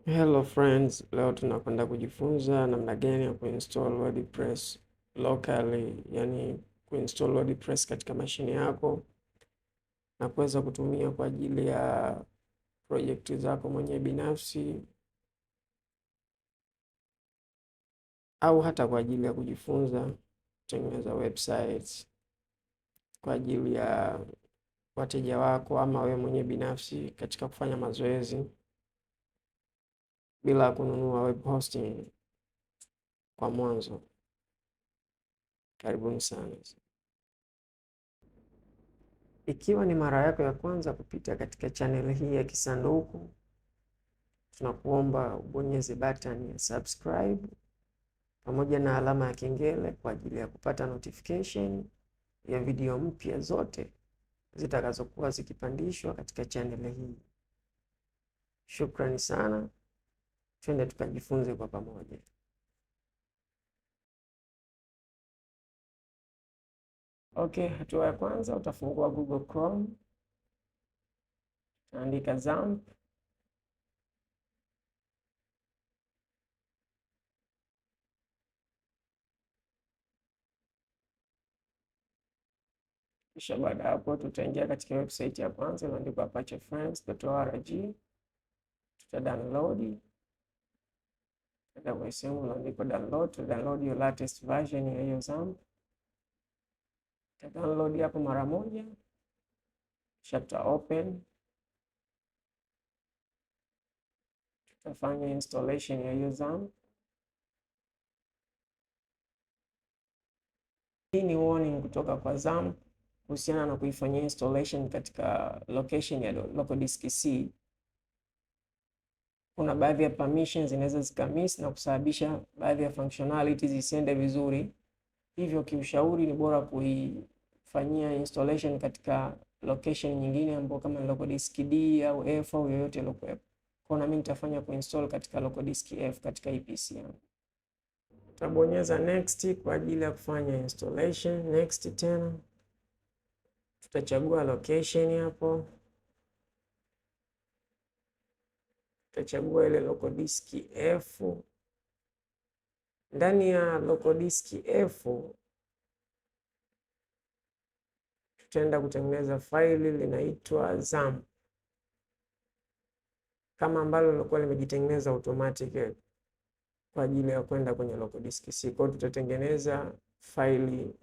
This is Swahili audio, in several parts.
Hello friends, leo tunakwenda kujifunza namna gani ya kuinstall WordPress locally, yani kuinstall WordPress katika mashine yako na kuweza kutumia kwa ajili ya projekti zako mwenyewe binafsi au hata kwa ajili ya kujifunza kutengeneza websites kwa ajili ya wateja wako ama wewe mwenyewe binafsi katika kufanya mazoezi bila kununua web hosting kwa mwanzo. Karibuni sana. Ikiwa ni mara yako ya kwanza kupita katika channel hii ya Kisanduku, tunakuomba ubonyeze button ya subscribe pamoja na alama ya kengele kwa ajili ya kupata notification ya video mpya zote zitakazokuwa zikipandishwa katika channel hii. Shukrani sana. Twende tukajifunze kwa pamoja. Okay, hatua ya kwanza utafungua Google Chrome. Andika Xampp. Kisha baada hapo tutaingia katika website ya kwanza iliyoandikwa apache-friends.org. Tuta download. Kwa sehemu iliyoandikwa download, to download your latest version ya hiyo Xampp. Tuta download hapo mara moja. Kisha tuta open. Tutafanya installation ya hiyo Xampp. Hii ni warning kutoka kwa Xampp kuhusiana na kuifanyia installation katika location ya local disk C. Kuna baadhi ya permissions zinaweza zikamiss na kusababisha baadhi ya functionalities zisiende vizuri. Hivyo kiushauri ni bora kuifanyia installation katika location nyingine ambayo kama local disk D au F au yoyote iliyokuwepo. Kwa nami nitafanya kuinstall katika local disk F katika PC yangu. Tutabonyeza next kwa ajili ya kufanya installation. Next tena. Tutachagua location hapo. Tutachagua ile local disk F. Ndani ya local disk F tutaenda kutengeneza faili linaitwa Xampp kama ambalo lilikuwa limejitengeneza automatic kwa ajili ya kwenda kwenye local disk C. Kwa hiyo tutatengeneza faili,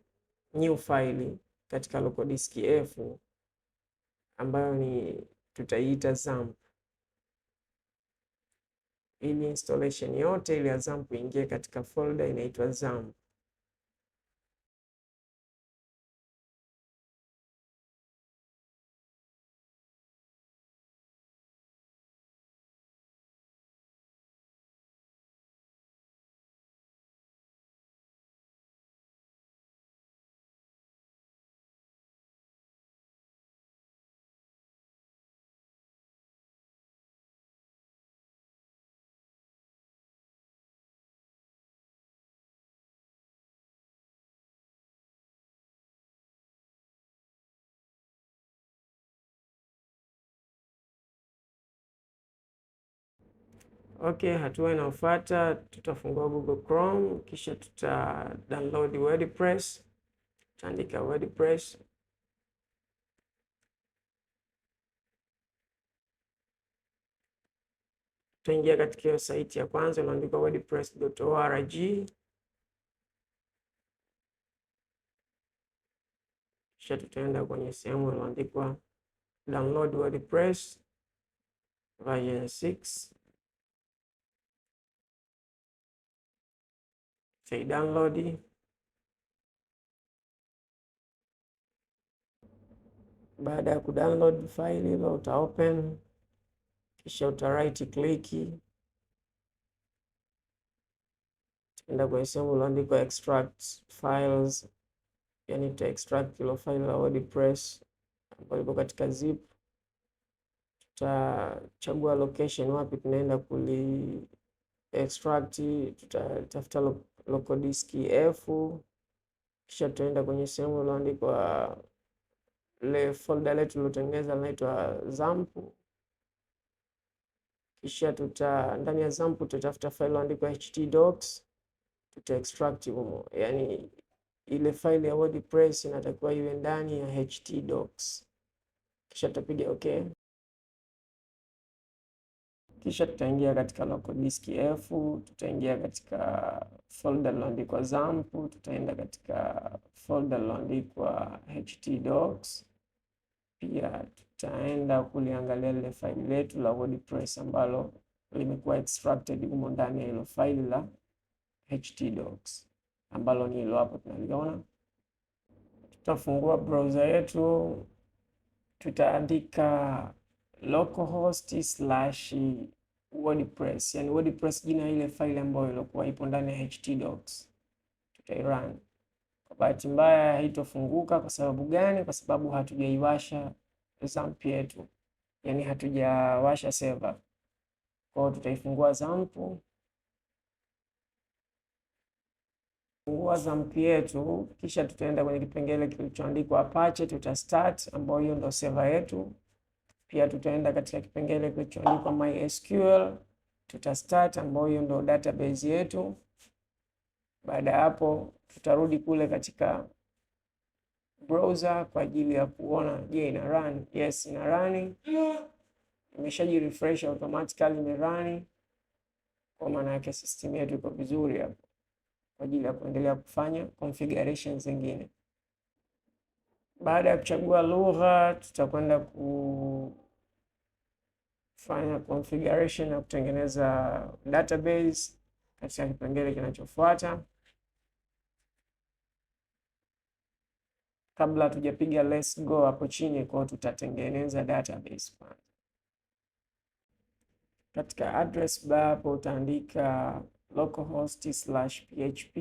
new faili katika local disk F ambayo ni tutaiita Xampp. Ili installation yote ile ya Xampp ingie katika folder inaitwa Xampp. Okay, hatua inayofuata tutafungua Google Chrome kisha tuta download Wordpress. Tutaandika Wordpress. Tutaingia katika hiyo site ya kwanza iliyoandikwa wordpress.org. Kisha tutaenda kwenye sehemu iliyoandikwa download Wordpress version 6. Say download. Baada ya kudownload file hilo uta open, kisha uta right click, enda kwenye sehemu iliyoandikwa extract files, yani uta extract ile file la WordPress ambayo iko katika zip. Tutachagua location wapi tunaenda kuli extract, tutatafuta local disk F, kisha tutaenda kwenye sehemu iliyoandikwa ile folder letu lilotengeneza linaitwa Xampp. Kisha ndani ya Xampp tutafuta file iliyoandikwa htdocs, tuta extract humo. Yani ile file ya Wordpress inatakiwa iwe ndani ya htdocs. Kisha tutapiga okay. Kisha tutaingia katika local disk F, tutaingia katika folder iliyoandikwa Xampp, tutaenda katika folder iliyoandikwa htdocs. Pia tutaenda kuliangalia ile file letu la Wordpress ambalo limekuwa extracted humo ndani ya hilo file la htdocs ambalo ni hilo hapo tunaliona. Tutafungua browser yetu, tutaandika localhost/wordpress, yani Wordpress jina ile file ambayo ilikuwa ipo ndani ya htdocs. Tutairun. Kwa bahati mbaya haitofunguka. Kwa sababu gani? Kwa sababu hatujaiwasha Xampp yetu, yani hatujawasha server. Kwa hiyo tutaifungua Xampp. Fungua Xampp yetu, kisha tutaenda kwenye kipengele kilichoandikwa Apache, tuta start, ambayo hiyo ndio server yetu. Pia tutaenda katika kipengele kilichoandikwa MySQL, tuta start, ambayo hiyo ndio database yetu. Baada ya hapo tutarudi kule katika browser kwa ajili ya kuona je, ina run. Yes, ina run. Imeshaji refresh automatically, ime run. Kwa maana yake system yetu iko vizuri hapo kwa ajili ya kuendelea kufanya configurations zingine. Baada ya kuchagua lugha, tutakwenda kufanya configuration na kutengeneza database katika kipengele kinachofuata. Kabla hatujapiga let's go hapo chini, kwa tutatengeneza database kwanza. Katika address bar hapo utaandika localhost/php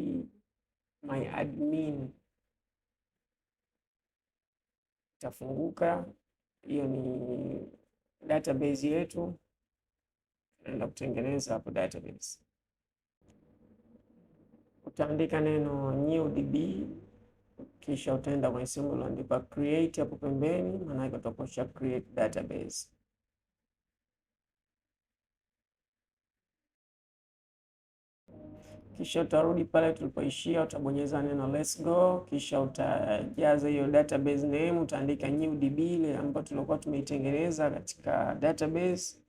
myadmin. Itafunguka. Hiyo ni database yetu. Tunaenda kutengeneza hapo database. Utaandika neno new db, kisha utaenda kwenye sehemu iliyoandikwa create hapo pembeni, maana yake utaposha create database. Kisha utarudi pale tulipoishia, utabonyeza neno let's go, kisha utajaza hiyo database name, utaandika new db ile ambayo tulikuwa tumeitengeneza katika database.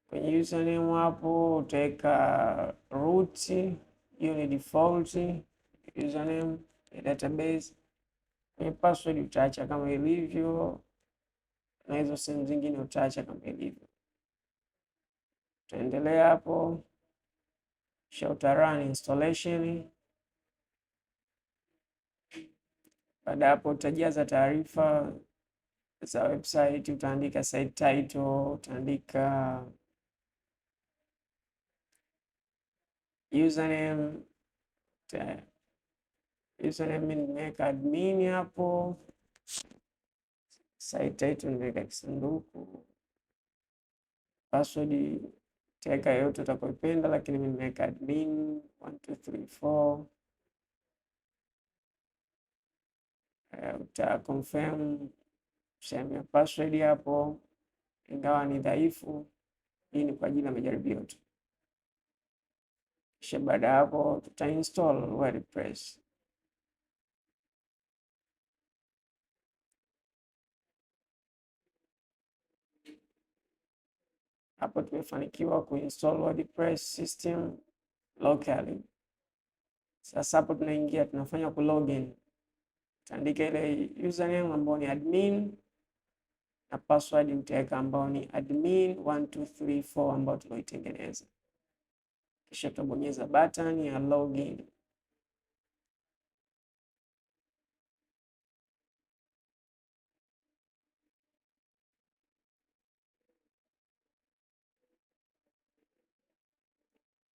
Kwenye username hapo utaweka root, hiyo ni default username ya database. Kwenye password utaacha kama ilivyo, na hizo sehemu zingine utaacha kama ilivyo. Tutaendelea hapo. Kisha utarun installation. Baada hapo utajaza taarifa za website, utaandika site title, utaandika username, nimeweka admin hapo. Site title nimeweka Kisanduku. Password teka yote utakayopenda, lakini mimi nimeweka admin 1234. Uta confirm sehemu ya password hapo, ingawa ni dhaifu. Hii ni kwa ajili ya majaribio tu. Kisha baada hapo tuta install Wordpress. Hapo tumefanikiwa kuinstall Wordpress system locally. Sasa hapo tunaingia, tunafanya ku login. Utaandika ile username ambayo ni admin na password utaweka ambayo ni admin 1234 ambayo tulioitengeneza. Kisha tutabonyeza button ya login.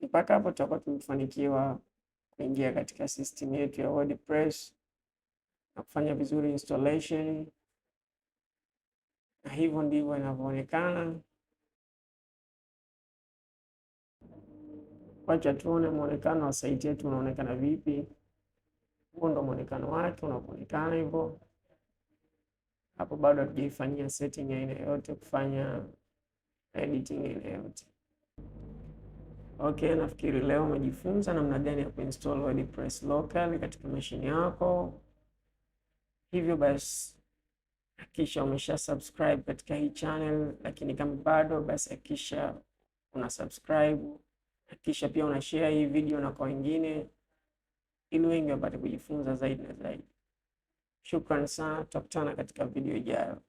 Mpaka hapo tutakuwa tumefanikiwa kuingia katika system yetu ya Wordpress na kufanya vizuri installation, na hivyo ndivyo inavyoonekana. Wacha tuone muonekano wa site yetu unaonekana vipi. Huo ndo muonekano wake unaonekana hivyo. Hapo bado hatujaifanyia setting ya aina yote kufanya editing layout. Okay, nafikiri leo umejifunza namna gani ya kuinstall WordPress local katika mashine yako. Hivyo basi hakikisha umesha subscribe katika hii channel, lakini kama bado basi hakikisha una subscribe, hakikisha pia una share hii video na kwa wengine ili wengi wapate kujifunza zaidi na zaidi. Shukrani sana, tutakutana katika video ijayo.